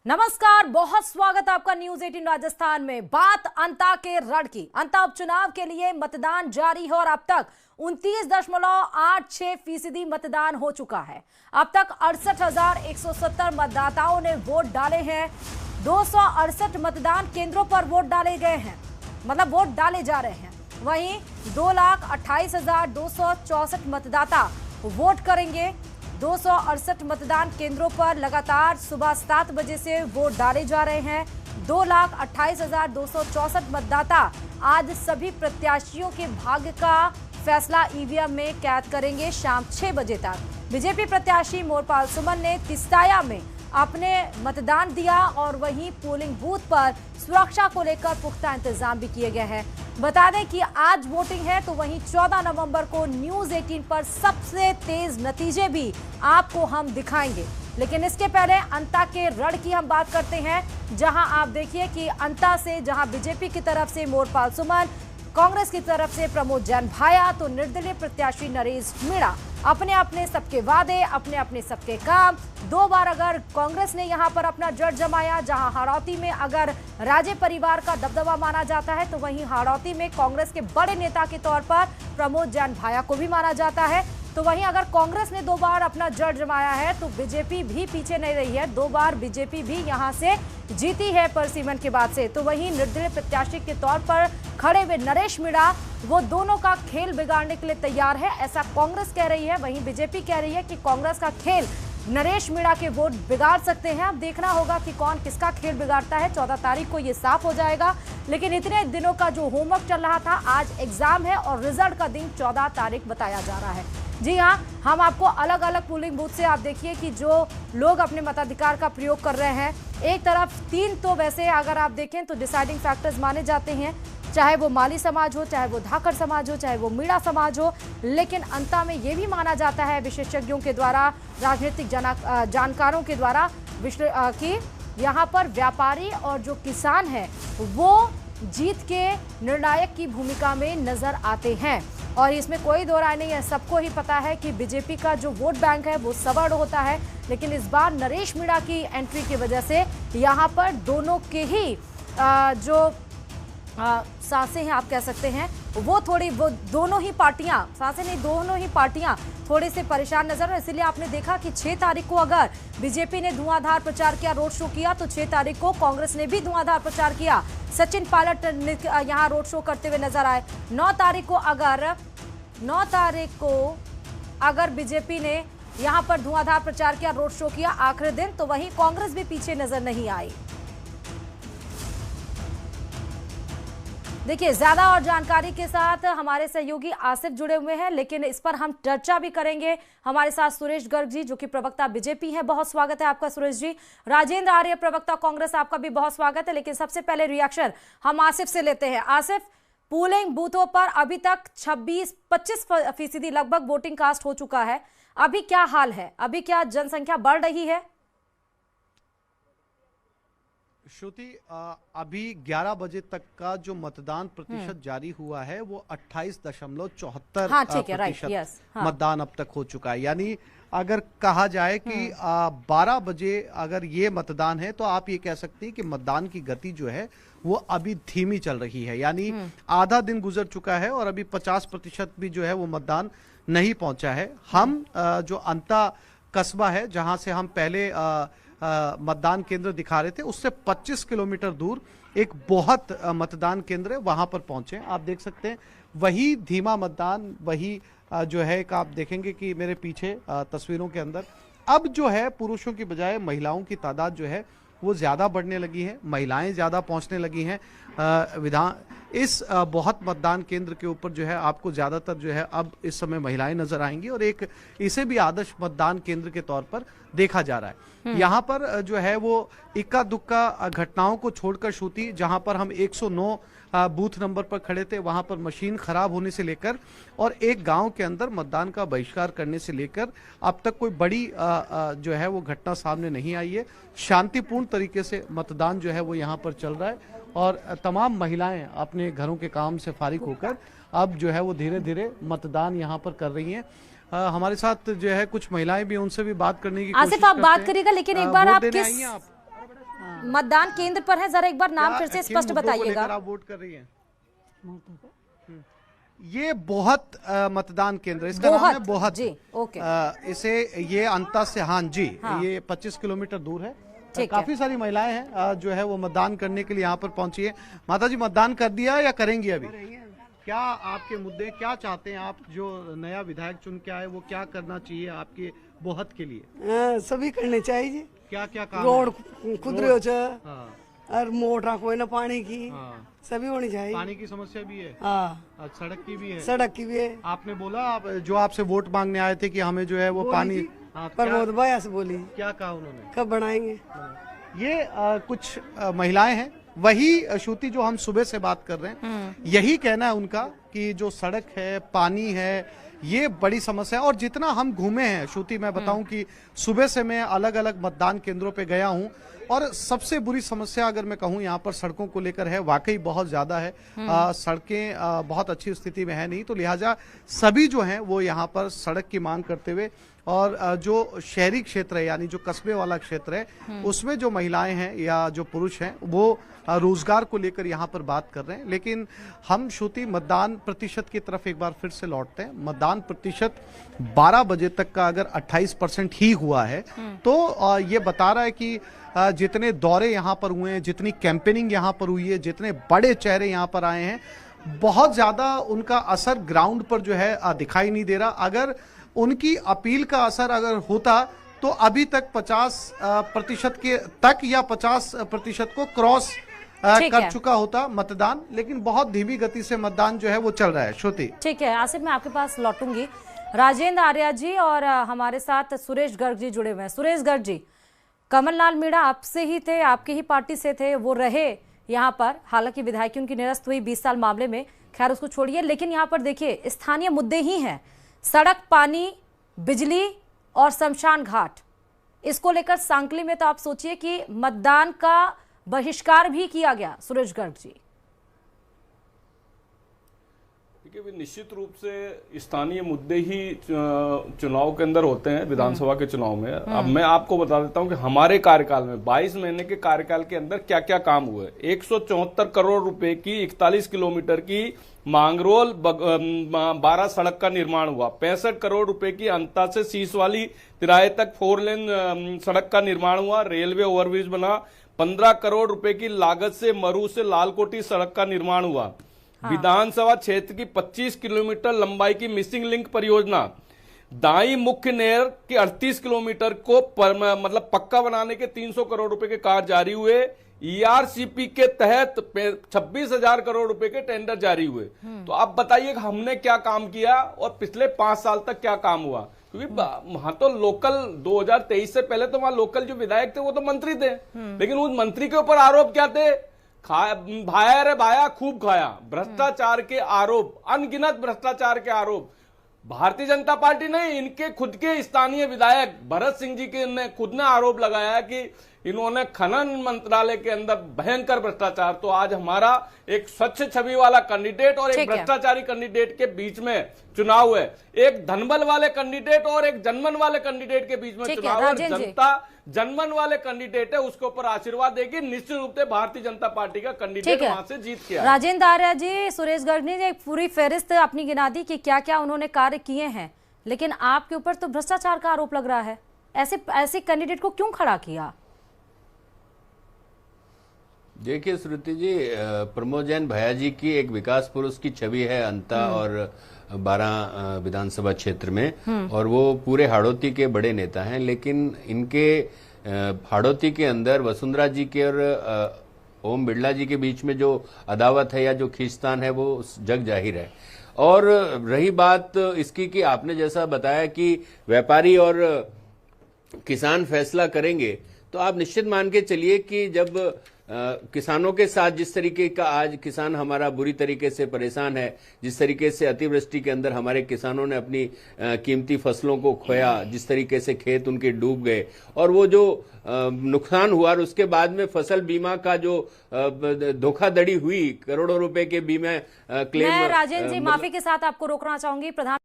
नमस्कार, बहुत स्वागत आपका न्यूज 18 राजस्थान में। बात अंता के रण की। अंता उपचुनाव के लिए मतदान जारी है और अब तक 29.86% मतदान हो चुका है। अब तक 68,170 मतदाताओं ने वोट डाले हैं। 268 मतदान केंद्रों पर वोट डाले गए हैं, मतलब वोट डाले जा रहे हैं। वहीं 2,28,264 मतदाता वोट करेंगे। 268 मतदान केंद्रों पर लगातार सुबह 7 बजे से वोट डाले जा रहे हैं। 2,28,264 मतदाता आज सभी प्रत्याशियों के भाग्य का फैसला ईवीएम में कैद करेंगे शाम 6 बजे तक। बीजेपी प्रत्याशी मोरपाल सुमन ने तिस्ताया में अपने मतदान दिया और वहीं पोलिंग बूथ पर सुरक्षा को लेकर पुख्ता इंतजाम भी किए गए हैं। बता दें कि आज वोटिंग है, तो वहीं 14 नवंबर को न्यूज 18 पर सबसे तेज नतीजे भी आपको हम दिखाएंगे। लेकिन इसके पहले अंता के रण की हम बात करते हैं, जहां आप देखिए कि अंता से जहां बीजेपी की तरफ से मोरपाल सुमन, कांग्रेस की तरफ से प्रमोद जैन भाया, तो निर्दलीय प्रत्याशी नरेश मीणा अपने अपने सबके वादे, अपने अपने सबके काम। 2 बार अगर कांग्रेस ने यहां पर अपना जड़ जमाया, जहां हाड़ौती में अगर राजे परिवार का दबदबा माना जाता है, तो वहीं हाड़ौती में कांग्रेस के बड़े नेता के तौर पर प्रमोद जैन भाया को भी माना जाता है। तो वहीं अगर कांग्रेस ने 2 बार अपना जड़ जमाया है, तो बीजेपी भी पीछे नहीं रही है। 2 बार बीजेपी भी यहां से जीती है परसिमन के बाद से। तो वहीं निर्दलीय प्रत्याशी के तौर पर खड़े हुए नरेश मीणा, वो दोनों का खेल बिगाड़ने के लिए तैयार है, ऐसा कांग्रेस कह रही है। वहीं बीजेपी कह रही है कि कांग्रेस का खेल नरेश मीणा के वोट बिगाड़ सकते हैं। अब देखना होगा कि कौन किसका खेल बिगाड़ता है। 14 तारीख को ये साफ हो जाएगा। लेकिन इतने दिनों का जो होमवर्क चल रहा था, आज एग्जाम है और रिजल्ट का दिन 14 तारीख बताया जा रहा है। जी हाँ, हम आपको अलग अलग पोलिंग बूथ से आप देखिए कि जो लोग अपने मताधिकार का प्रयोग कर रहे हैं। एक तरफ 3 तो वैसे अगर आप देखें तो डिसाइडिंग फैक्टर्स माने जाते हैं, चाहे वो माली समाज हो, चाहे वो धाकड़ समाज हो, चाहे वो मीणा समाज हो। लेकिन अंता में ये भी माना जाता है विशेषज्ञों के द्वारा, राजनीतिक जानकारों के द्वारा कि यहाँ पर व्यापारी और जो किसान है वो जीत के निर्णायक की भूमिका में नजर आते हैं। और इसमें कोई दो राय नहीं है, सबको ही पता है कि बीजेपी का जो वोट बैंक है वो सवर्ण होता है। लेकिन इस बार नरेश मीणा की एंट्री की वजह से यहाँ पर दोनों के ही जो सांसें हैं आप कह सकते हैं, वो दोनों ही पार्टियां, सांसें नहीं, दोनों ही पार्टियां थोड़ी से परेशान नजर। इसलिए आपने देखा कि 6 तारीख को अगर बीजेपी ने धुआंधार प्रचार किया, रोड शो किया, तो 6 तारीख को कांग्रेस ने भी धुआंधार प्रचार किया। सचिन पायलट यहां रोड शो करते हुए नजर आए। 9 तारीख को अगर बीजेपी ने यहां पर धुआंधार प्रचार किया, रोड शो किया आखिरी दिन, तो वहीं कांग्रेस भी पीछे नजर नहीं आई। देखिए, ज्यादा और जानकारी के साथ हमारे सहयोगी आसिफ जुड़े हुए हैं, लेकिन इस पर हम चर्चा भी करेंगे। हमारे साथ सुरेश गर्ग जी, जो कि प्रवक्ता बीजेपी है, बहुत स्वागत है आपका सुरेश जी। राजेंद्र आर्य, प्रवक्ता कांग्रेस, आपका भी बहुत स्वागत है। लेकिन सबसे पहले रिएक्शन हम आसिफ से लेते हैं। आसिफ, पोलिंग बूथों पर अभी तक 25% लगभग वोटिंग कास्ट हो चुका है। अभी क्या हाल है? अभी क्या जनसंख्या बढ़ रही है? श्रुति, अभी 11 बजे तक का जो मतदान प्रतिशत जारी हुआ है वो 28.74% मतदान अब तक हो चुका है। यानी अगर कहा जाए कि 12 बजे अगर ये मतदान है, तो आप ये कह सकते हैं कि मतदान की गति जो है वो अभी धीमी चल रही है। यानी आधा दिन गुजर चुका है और अभी 50% भी जो है वो मतदान नहीं पहुंचा है। हम जो अंता कस्बा है, जहां से हम पहले मतदान केंद्र दिखा रहे थे, उससे 25 किलोमीटर दूर एक बहुत मतदान केंद्र है, वहां पर पहुंचे। आप देख सकते हैं वही धीमा मतदान, वही जो है एक आप देखेंगे कि मेरे पीछे तस्वीरों के अंदर अब जो है पुरुषों की बजाय महिलाओं की तादाद जो है वो ज्यादा बढ़ने लगी है, महिलाएं ज्यादा पहुंचने लगी हैं। इस बहुत मतदान केंद्र के ऊपर जो है आपको ज्यादातर जो है अब इस समय महिलाएं नजर आएंगी और एक इसे भी आदर्श मतदान केंद्र के तौर पर देखा जा रहा है। यहाँ पर जो है वो इक्का दुक्का घटनाओं को छोड़कर श्रुति, जहां पर हम 109 बूथ नंबर पर खड़े थे, वहां पर मशीन खराब होने से लेकर और एक गांव के अंदर मतदान का बहिष्कार करने से लेकर अब तक कोई बड़ी जो है वो घटना सामने नहीं आई है। शांतिपूर्ण तरीके से मतदान जो है वो यहाँ पर चल रहा है और तमाम महिलाएं अपने घरों के काम से फारिग होकर अब जो है वो धीरे धीरे मतदान यहाँ पर कर रही हैं। हमारे साथ जो है कुछ महिलाएं भी, उनसे भी बात करने की कोशिश आसिफ आप बात करिएगा, लेकिन एक बार आप किस मतदान केंद्र पर हैं, जरा एक बार नाम फिर से किन स्पष्ट मुद्दों को बताइएगा। लेकर आप वोट कर रही हैं? ये बहुत मतदान केंद्र, इसका नाम है बहुत जी, ओके। इसे ये अंता से जी ये 25 किलोमीटर दूर है। काफी सारी महिलाएं हैं जो है वो मतदान करने के लिए यहाँ पर पहुंची है। माता जी, मतदान कर दिया या करेंगी अभी? क्या आपके मुद्दे, क्या चाहते हैं आप? जो नया विधायक चुन के आए वो क्या करना चाहिए आपके बोहत के लिए? सभी करने चाहिए। क्या क्या काम? रोड खुद रहे हो हाँ, और मोटर कोई ना पानी की, हाँ। सभी होनी चाहिए। पानी की समस्या भी है, हाँ, सड़क की भी है। सड़क की भी है। आपने बोला आप जो आपसे वोट मांगने आए थे कि हमें जो है वो पानी, हाँ, पर बहुत भैया से बोली, क्या कहा उन्होंने? कब बनाएंगे? ये कुछ महिलाएं हैं, वही श्रुति जो हम सुबह से बात कर रहे हैं, यही कहना है उनका कि जो सड़क है, पानी है, ये बड़ी समस्या है। और जितना हम घूमे हैं श्रुति, मैं बताऊं कि सुबह से मैं अलग अलग मतदान केंद्रों पे गया हूं, और सबसे बुरी समस्या अगर मैं कहूं यहाँ पर सड़कों को लेकर है, वाकई बहुत ज्यादा है। सड़कें बहुत अच्छी स्थिति में है नहीं, तो लिहाजा सभी जो हैं वो यहाँ पर सड़क की मांग करते हुए, और जो शहरी क्षेत्र है यानी जो कस्बे वाला क्षेत्र है उसमें जो महिलाएं हैं या जो पुरुष हैं वो रोजगार को लेकर यहाँ पर बात कर रहे हैं। लेकिन हम श्रुति मतदान प्रतिशत की तरफ एक बार फिर से लौटते हैं। मतदान प्रतिशत 12 बजे तक का अगर 28% ही हुआ है तो ये बता रहा है कि जितने दौरे यहाँ पर हुए हैं, जितनी कैंपेनिंग यहाँ पर हुई है, जितने बड़े चेहरे यहाँ पर आए हैं, बहुत ज्यादा उनका असर ग्राउंड पर जो है दिखाई नहीं दे रहा। अगर उनकी अपील का असर अगर होता तो अभी तक 50% के तक या 50% को क्रॉस कर चुका होता मतदान, लेकिन बहुत धीमी गति से मतदान जो है वो चल रहा है। श्रुति, ठीक है, आसिफ मैं आपके पास लौटूंगी। राजेंद्र आर्या जी और हमारे साथ सुरेश गर्ग जी जुड़े हुए हैं। सुरेश गर्ग जी, कमललाल मीणा आपसे ही थे, आपकी ही पार्टी से थे, वो रहे यहाँ पर, हालांकि विधायकी उनकी निरस्त हुई 20 साल मामले में, खैर उसको छोड़िए, लेकिन यहाँ पर देखिए स्थानीय मुद्दे ही हैं, सड़क, पानी, बिजली और शमशान घाट। इसको लेकर सांकली में तो आप सोचिए कि मतदान का बहिष्कार भी किया गया। सुरेश गर्ग जी, देखिए, निश्चित रूप से स्थानीय मुद्दे ही चुनाव के अंदर होते हैं, विधानसभा के चुनाव में। अब मैं आपको बता देता हूं कि हमारे कार्यकाल में 22 महीने के कार्यकाल के अंदर क्या क्या काम हुए। 174 करोड़ रुपए की 41 किलोमीटर की मांगरोल 12 सड़क का निर्माण हुआ। 65 करोड़ रुपए की अंता से सीस वाली तिराहे तक 4 लेन सड़क का निर्माण हुआ। रेलवे ओवरब्रिज बना। 15 करोड़ रुपए की लागत से मरू से लालकोटी सड़क का निर्माण हुआ। विधानसभा क्षेत्र की 25 किलोमीटर लंबाई की मिसिंग लिंक परियोजना, दाई मुख्य नहर की 38 किलोमीटर को मतलब पक्का बनाने के 300 करोड़ रुपए के कार्य जारी हुए। ईआरसीपी के तहत 26,000 करोड़ रुपए के टेंडर जारी हुए। तो आप बताइए कि हमने क्या काम किया और पिछले 5 साल तक क्या काम हुआ, क्योंकि वहां तो लोकल 2023 से पहले तो वहां लोकल जो विधायक थे वो तो मंत्री थे, लेकिन उस मंत्री के ऊपर आरोप क्या थे? भाया रे भाया खूब खाया, भ्रष्टाचार के आरोप, अनगिनत भ्रष्टाचार के आरोप। भारतीय जनता पार्टी ने, इनके खुद के स्थानीय विधायक भरत सिंह जी के ने खुद ने आरोप लगाया कि इन्होंने खनन मंत्रालय के अंदर भयंकर भ्रष्टाचार। तो आज हमारा एक स्वच्छ छवि वाला कैंडिडेट और एक भ्रष्टाचारी कैंडिडेट के बीच में चुनाव है, एक धनबल वाले कैंडिडेट और एक जनमन वाले कैंडिडेट के बीच में चुनाव है। जनता जनमन वाले कैंडिडेट है, उसके ऊपर आशीर्वाद देगी। निश्चित रूप से भारतीय जनता पार्टी का कैंडिडेट वहां से जीत के आया। राजेंद्र आर्या जी, सुरेश गर्ग ने एक पूरी फहरिस्त अपनी गिना दी कि क्या क्या उन्होंने कार्य किए हैं, लेकिन आपके ऊपर तो भ्रष्टाचार का आरोप लग रहा है। ऐसे कैंडिडेट को क्यों खड़ा किया? देखिए श्रुति जी, प्रमोद जैन भैया जी की एक विकास पुरुष की छवि है अंता और 12 विधानसभा क्षेत्र में, और वो पूरे हाड़ौती के बड़े नेता हैं। लेकिन इनके हाड़ौती के अंदर वसुंधरा जी के और ओम बिरला जी के बीच में जो अदावत है या जो खींचतान है वो जग जाहिर है। और रही बात इसकी कि आपने जैसा बताया कि व्यापारी और किसान फैसला करेंगे, तो आप निश्चित मान के चलिए कि जब किसानों के साथ जिस तरीके का आज किसान हमारा बुरी तरीके से परेशान है, जिस तरीके से अतिवृष्टि के अंदर हमारे किसानों ने अपनी कीमती फसलों को खोया, जिस तरीके से खेत उनके डूब गए और वो जो नुकसान हुआ, और उसके बाद में फसल बीमा का जो धोखाधड़ी हुई, करोड़ों रुपए के बीमा क्लेम। मैं राजेंद्र जी माफी के साथ आपको रोकना चाहूंगी। प्रधान